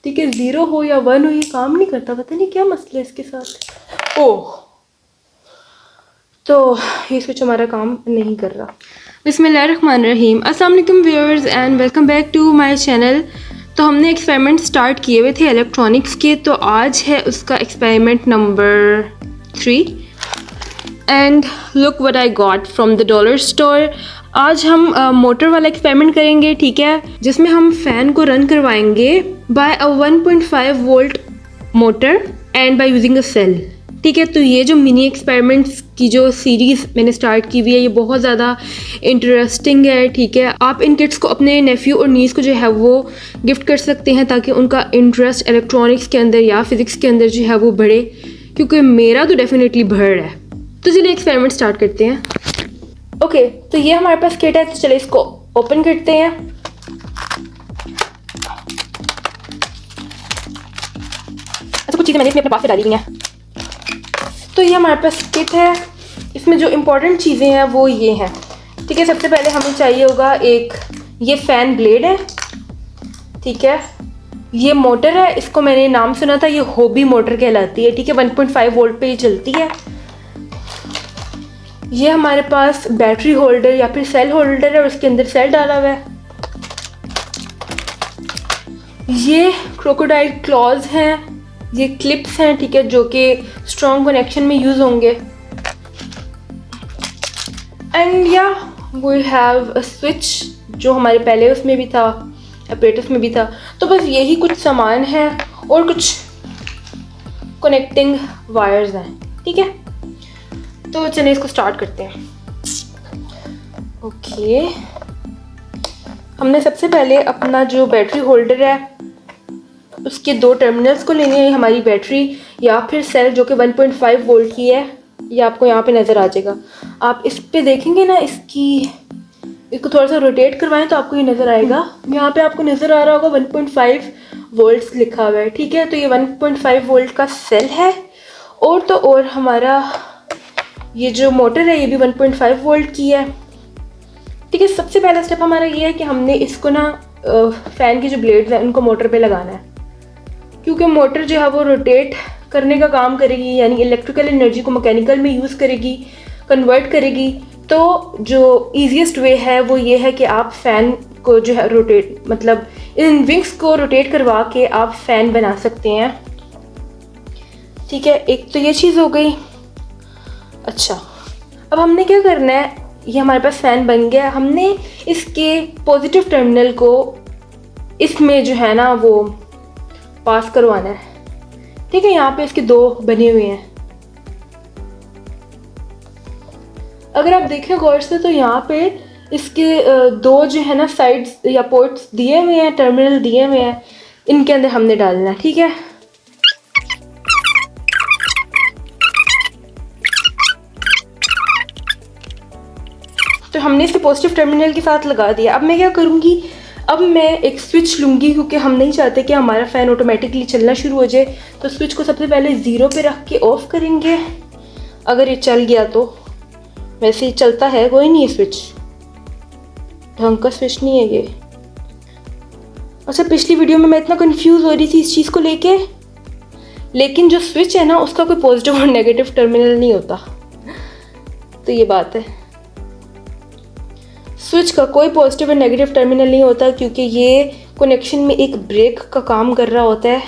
ठीक है, 0 हो या 1 हो ये काम नहीं करता, पता नहीं क्या मसला है इसके साथ। ओह, तो ये स्विच हमारा काम नहीं कर रहा। बिस्मिल्लाहिर्रहमानिर्रहीम, अस्सलाम वालेकुम viewers and welcome back to my channel. तो हमने एक्सपेरिमेंट स्टार्ट किए हुए थे इलेक्ट्रॉनिक्स के, तो आज है उसका experiment number 3 and look what I got from the dollar store. आज हम मोटर वाला एक्सपेरिमेंट करेंगे, ठीक है, जिसमें हम फ़ैन को रन करवाएंगे by a 1.5 volt motor and by using a cell. ठीक है, तो ये जो मिनी एक्सपेरिमेंट्स की जो सीरीज़ मैंने स्टार्ट की हुई है ये बहुत ज़्यादा इंटरेस्टिंग है। ठीक है, आप इन किट्स को अपने नेफ्यू और नीस को जो है वो गिफ्ट कर सकते हैं ताकि उनका इंटरेस्ट इलेक्ट्रॉनिक्स के अंदर या फिज़िक्स के अंदर जो है वो बढ़े, क्योंकि मेरा तो डेफिनेटली बढ़ रहा है। तो चलिए एक्सपेरिमेंट स्टार्ट करते हैं। ओके, तो ये हमारे पास किट है, तो चलिए इसको ओपन करते हैं। अच्छा, कुछ चीज़ें मैंने इसमें अपने पास से डाली हुई हैं। तो ये हमारे पास किट है, इसमें जो इम्पोर्टेंट चीज़ें हैं वो ये हैं। ठीक है, सबसे पहले हमें चाहिए होगा एक ये फ़ैन ब्लेड है। ठीक है, ये मोटर है, इसको मैंने नाम सुना था, ये हॉबी मोटर कहलाती है। ठीक है, 1.5 वोल्ट पे ये चलती है। ये हमारे पास बैटरी होल्डर या फिर सेल होल्डर है और उसके अंदर सेल डाला हुआ है। ये क्रोकोडाइल क्लॉज हैं, ये क्लिप्स हैं, ठीक है, जो कि स्ट्रॉन्ग कनेक्शन में यूज़ होंगे। एंड या वी हैव अ स्विच जो हमारे पहले उसमें भी था, ऑपरेटर्स में भी था। तो बस यही कुछ सामान है और कुछ कनेक्टिंग वायर्स हैं। ठीक है, तो चलिए इसको स्टार्ट करते हैं। ओके, हमने सबसे पहले अपना जो बैटरी होल्डर है उसके 2 टर्मिनल्स को लेने हैं, हमारी बैटरी या फिर सेल जो कि 1.5 वोल्ट की है। ये आपको यहाँ पे नज़र आ जाएगा, आप इस पे देखेंगे ना, इसको थोड़ा सा रोटेट करवाएं तो आपको ये नज़र आएगा। यहाँ पे आपको नज़र आ रहा होगा 1.5 वोल्ट्स लिखा हुआ है। ठीक है, तो ये 1.5 वोल्ट का सेल है। और तो और हमारा ये जो मोटर है ये भी 1.5 वोल्ट की है। ठीक है, सबसे पहला स्टेप हमारा ये है कि हमने इसको ना फ़ैन की जो ब्लेड्स हैं उनको मोटर पे लगाना है, क्योंकि मोटर जो है वो रोटेट करने का काम करेगी, यानी इलेक्ट्रिकल एनर्जी को मैकेनिकल में यूज़ करेगी, कन्वर्ट करेगी। तो जो ईजीएस्ट वे है वो ये है कि आप फ़ैन को जो है रोटेट, मतलब इन विंग्स को रोटेट करवा के आप फ़ैन बना सकते हैं। ठीक है, एक तो ये चीज़ हो गई। अच्छा, अब हमने क्या करना है, ये हमारे पास फ़ैन बन गया, हमने इसके पॉजिटिव टर्मिनल को इसमें जो है ना वो पास करवाना है। ठीक है, यहाँ पे इसके 2 बने हुए हैं। अगर आप देखें गौर से तो यहाँ पे इसके 2 जो है ना साइड्स या पोर्ट्स दिए हुए हैं, टर्मिनल दिए हुए हैं, इनके अंदर हमने डालना है। ठीक है, तो हमने इसे पॉजिटिव टर्मिनल के साथ लगा दिया। अब मैं क्या करूँगी, अब मैं एक स्विच लूँगी, क्योंकि हम नहीं चाहते कि हमारा फ़ैन ऑटोमेटिकली चलना शुरू हो जाए। तो स्विच को सबसे पहले 0 पे रख के ऑफ़ करेंगे। अगर ये चल गया तो, वैसे ही चलता है, कोई नहीं है स्विच, ढंग का स्विच नहीं है ये। अच्छा, पिछली वीडियो में मैं इतना कंफ्यूज हो रही थी इस चीज़ को लेके, लेकिन जो स्विच है ना उसका कोई पॉजिटिव और नेगेटिव टर्मिनल नहीं होता। तो ये बात है, स्विच का कोई पॉजिटिव और नेगेटिव टर्मिनल नहीं होता, क्योंकि ये कनेक्शन में एक ब्रेक का काम कर रहा होता है।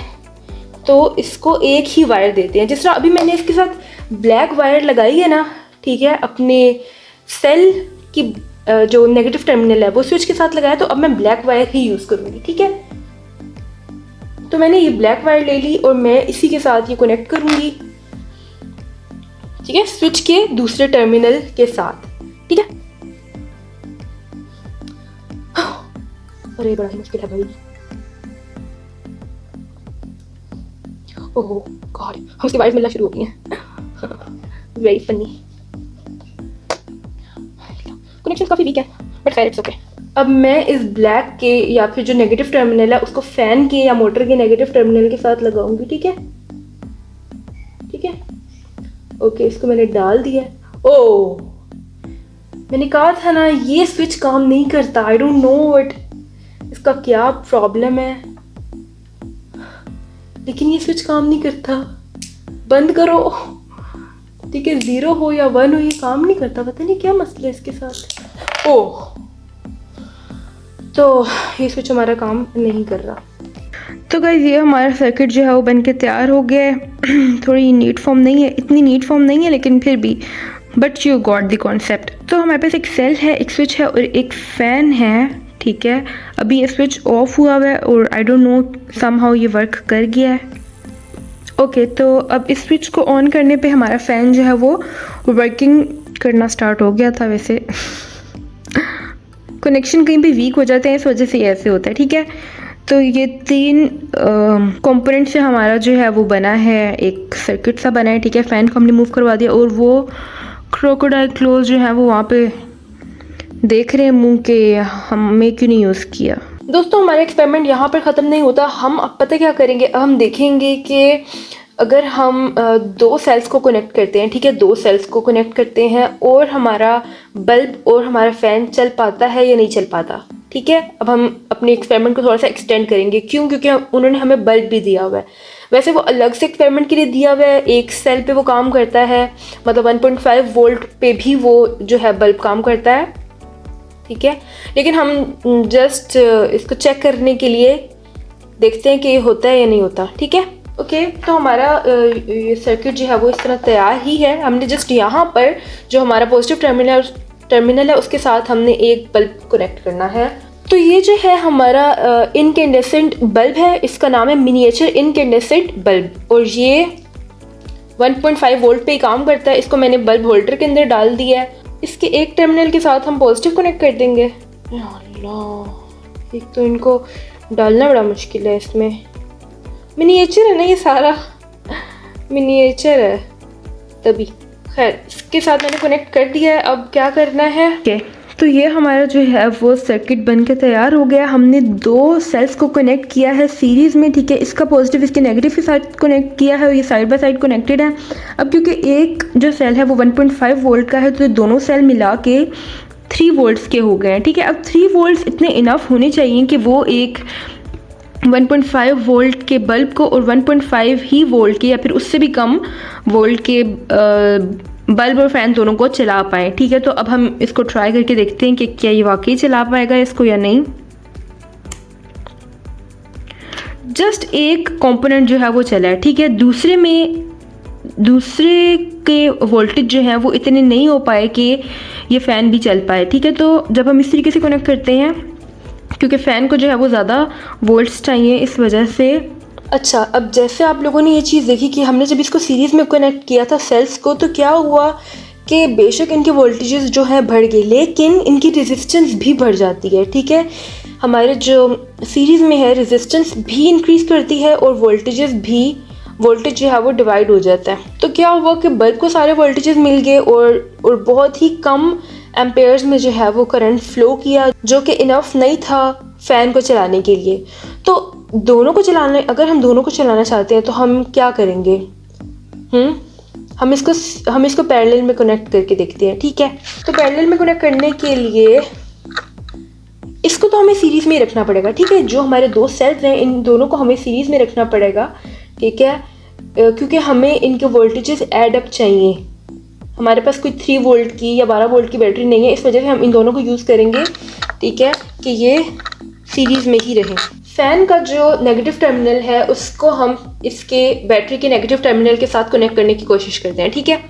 तो इसको एक ही वायर देते हैं, जिस तरह अभी मैंने इसके साथ ब्लैक वायर लगाई है ना, ठीक है, अपने सेल की जो नेगेटिव टर्मिनल है वो स्विच के साथ लगाया, तो अब मैं ब्लैक वायर ही यूज़ करूँगी। ठीक है, तो मैंने ये ब्लैक वायर ले ली और मैं इसी के साथ ये कनेक्ट करूँगी। ठीक है, स्विच के दूसरे टर्मिनल के साथ। ठीक है, अरे बड़ा ही मुश्किल है भाई। ओह गॉड, हम उसकी वाइफ मिलना शुरू हो गई हैं। Very funny. कनेक्शन काफ़ी वीक है, बट खैर इट्स ओके। अब मैं इस ब्लैक के या फिर जो नेगेटिव टर्मिनल है उसको फ़ैन के या मोटर के नेगेटिव टर्मिनल के साथ लगाऊंगी। ठीक है, ठीक है, ओके, इसको मैंने डाल दिया। ओह, मैंने कहा था ना ये स्विच काम नहीं करता। आई डोंट नो व्हाट इसका क्या प्रॉब्लम है। लेकिन ये स्विच काम नहीं करता। बंद करो। ठीक है, 0 हो या 1 हो ये काम नहीं करता, पता नहीं क्या मसला है इसके साथ। ओह, तो ये स्विच हमारा काम नहीं कर रहा। तो गाइस ये हमारा सर्किट जो है वो बन के तैयार हो गया है। थोड़ी नीट फॉर्म नहीं है, इतनी नीट फॉर्म नहीं है, लेकिन फिर भी but you got the concept. तो हमारे पास एक सेल है, एक स्विच है और एक फ़ैन है। ठीक है, अभी ये स्विच ऑफ हुआ है और आई डोंट नो समहाउ ये वर्क कर गया है। ओके, तो अब इस स्विच को ऑन करने पे हमारा फ़ैन जो है वो वर्किंग करना स्टार्ट हो गया था। वैसे कनेक्शन कहीं पे वीक हो जाते हैं, इस वजह से ऐसे होता है। ठीक है, तो ये 3 कंपोनेंट से हमारा जो है वो बना है, एक सर्किट सा बना है। ठीक है, फ़ैन को हमने मूव करवा दिया और वो क्रोकोडाइल क्लोज जो है वो वहाँ पे देख रहे हैं मुंह के, हमने क्यों नहीं यूज़ किया। दोस्तों हमारा एक्सपेरिमेंट यहाँ पर ख़त्म नहीं होता। हम अब पता क्या करेंगे, अब हम देखेंगे कि अगर हम 2 सेल्स को कनेक्ट करते हैं, ठीक है, 2 सेल्स को कनेक्ट करते हैं और हमारा बल्ब और हमारा फ़ैन चल पाता है या नहीं चल पाता। ठीक है, अब हम अपने एक्सपेरिमेंट को थोड़ा सा एक्सटेंड करेंगे। क्यों? क्योंकि उन्होंने हमें बल्ब भी दिया हुआ है। वैसे वो अलग से एक्सपेरिमेंट के लिए दिया हुआ है, एक सेल पे वो काम करता है, मतलब 1.5 वोल्ट पे भी वो जो है बल्ब काम करता है। ठीक है, लेकिन हम जस्ट इसको चेक करने के लिए देखते हैं कि ये होता है या नहीं होता। ठीक है, ओके, तो हमारा ये सर्किट जो है वो इस तरह तैयार ही है। हमने जस्ट यहाँ पर जो हमारा पॉजिटिव टर्मिनल है उसके साथ हमने एक बल्ब कनेक्ट करना है। तो ये जो है हमारा इनकैंडेसेंट बल्ब है, इसका नाम है मिनिएचर इनकैंडेसेंट बल्ब और ये 1.5 वोल्ट पे ही काम करता है। इसको मैंने बल्ब होल्डर के अंदर डाल दिया है। इसके एक टर्मिनल के साथ हम पॉजिटिव कनेक्ट कर देंगे। अल्लाह, एक तो इनको डालना बड़ा मुश्किल है। इसमें मिनिएचर है ना, ये सारा मिनिएचर है तभी। खैर, इसके साथ मैंने कनेक्ट कर दिया है। अब क्या करना है, तो ये हमारा जो है वो सर्किट बन के तैयार हो गया। हमने 2 सेल्स को कनेक्ट किया है सीरीज़ में। ठीक है, इसका पॉजिटिव इसके नेगेटिव के साथ कनेक्ट किया है और ये साइड बाय साइड कनेक्टेड है। अब क्योंकि एक जो सेल है वो 1.5 वोल्ट का है, तो दोनों सेल मिला के 3 वोल्ट्स के हो गए हैं। ठीक है, अब 3 वोल्ट्स इतने इनफ होने चाहिए कि वो एक 1.5 वोल्ट के बल्ब को और 1.5 ही वोल्ट के या फिर उससे भी कम वोल्ट के बल्ब और फैन दोनों को चला पाए। ठीक है, तो अब हम इसको ट्राई करके देखते हैं कि क्या ये वाकई चला पाएगा इसको या नहीं। जस्ट एक कंपोनेंट जो है वो चला है। ठीक है, दूसरे के वोल्टेज जो है वो इतने नहीं हो पाए कि ये फ़ैन भी चल पाए। ठीक है, तो जब हम इस तरीके से कनेक्ट करते हैं, क्योंकि फ़ैन को जो है वो ज़्यादा वोल्ट्स चाहिए, इस वजह से। अच्छा, अब जैसे आप लोगों ने ये चीज़ देखी कि हमने जब इसको सीरीज़ में कनेक्ट किया था सेल्स को, तो क्या हुआ कि बेशक इनके वोल्टेजेस जो है बढ़ गए, लेकिन इनकी रेजिस्टेंस भी बढ़ जाती है। ठीक है, हमारे जो सीरीज़ में है रेजिस्टेंस भी इंक्रीज़ करती है और वोल्टेज जो है वो डिवाइड हो जाता है। तो क्या हुआ कि बल्ब को सारे वोल्टेजेस मिल गए और बहुत ही कम एम्पेयर्स में जो है वो करंट फ्लो किया, जो कि इनफ नहीं था फ़ैन को चलाने के लिए। तो अगर हम दोनों को चलाना चाहते हैं तो हम क्या करेंगे, हम इसको पैरेलल में कनेक्ट करके देखते हैं। ठीक है, तो पैरेलल में कनेक्ट करने के लिए इसको तो हमें सीरीज़ में ही रखना पड़ेगा। ठीक है, जो हमारे 2 सेल्स हैं इन दोनों को हमें सीरीज़ में रखना पड़ेगा। ठीक है, क्योंकि हमें इनके वोल्टेजेस ऐड अप चाहिए। हमारे पास कोई 3 वोल्ट की या 12 वोल्ट की बैटरी नहीं है, इस वजह से हम इन दोनों को यूज़ करेंगे। ठीक है, कि ये सीरीज़ में ही रहे। फ़ैन का जो नेगेटिव टर्मिनल है उसको हम इसके बैटरी के नेगेटिव टर्मिनल के साथ कनेक्ट करने की कोशिश करते हैं। ठीक है,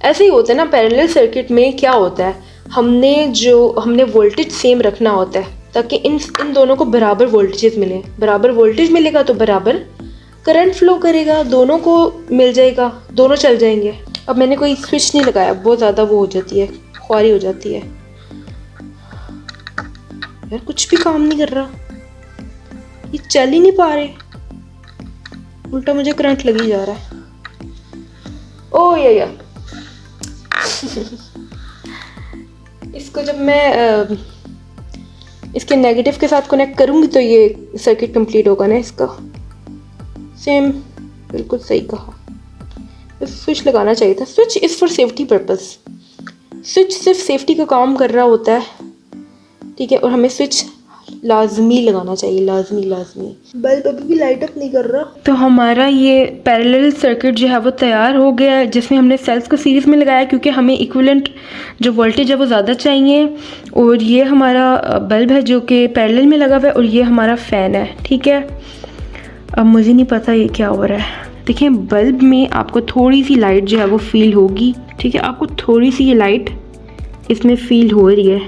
ऐसे ही होता है ना पैरेलल सर्किट में। क्या होता है, हमने वोल्टेज सेम रखना होता है ताकि इन दोनों को बराबर वोल्टेजेस मिले। बराबर वोल्टेज मिलेगा तो बराबर करंट फ्लो करेगा, दोनों को मिल जाएगा, दोनों चल जाएंगे। अब मैंने कोई स्विच नहीं लगाया, बहुत ज़्यादा वो हो जाती है, ख्वारी हो जाती है। यार कुछ भी काम नहीं कर रहा, ये चल ही नहीं पा रहे, उल्टा मुझे करंट लगी जा रहा है। ओ या इसको जब मैं इसके नेगेटिव के साथ कनेक्ट करूंगी तो ये सर्किट कंप्लीट होगा ना इसका। सेम, बिल्कुल सही कहा, स्विच लगाना चाहिए था। Switch is for safety purpose. Switch सिर्फ सेफ्टी का काम कर रहा होता है। ठीक है, और हमें स्विच लाजमी लगाना चाहिए, लाजमी। बल्ब अभी भी लाइट अप नहीं कर रहा। तो हमारा ये पैरेलल सर्किट जो है वो तैयार हो गया है, जिसमें हमने सेल्स को सीरीज़ में लगाया क्योंकि हमें इक्विवेलेंट जो वोल्टेज है वो ज़्यादा चाहिए। और ये हमारा बल्ब है जो कि पैरेलल में लगा हुआ है और ये हमारा फ़ैन है, ठीक है। अब मुझे नहीं पता ये क्या हो रहा है। देखें बल्ब में आपको थोड़ी सी लाइट जो है वो फील होगी, ठीक है। आपको थोड़ी सी ये लाइट इसमें फील हो रही है,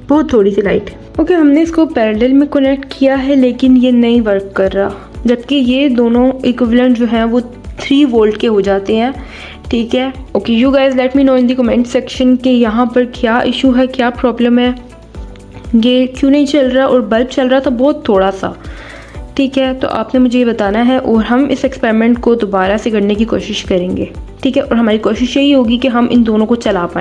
बहुत थोड़ी सी लाइट। ओके, हमने इसको पैरेलल में कनेक्ट किया है लेकिन ये नहीं वर्क कर रहा, जबकि ये दोनों इक्विवेलेंट जो हैं वो 3 वोल्ट के हो जाते हैं, ठीक है। Okay you guys let me know in the comment section कि यहाँ पर क्या इशू है, क्या प्रॉब्लम है, ये क्यों नहीं चल रहा। और बल्ब चल रहा था बहुत थोड़ा सा, ठीक है। तो आपने मुझे ये बताना है और हम इस एक्सपेरिमेंट को दोबारा से करने की कोशिश करेंगे, ठीक है। और हमारी कोशिश यही होगी कि हम इन दोनों को चला पाएँ।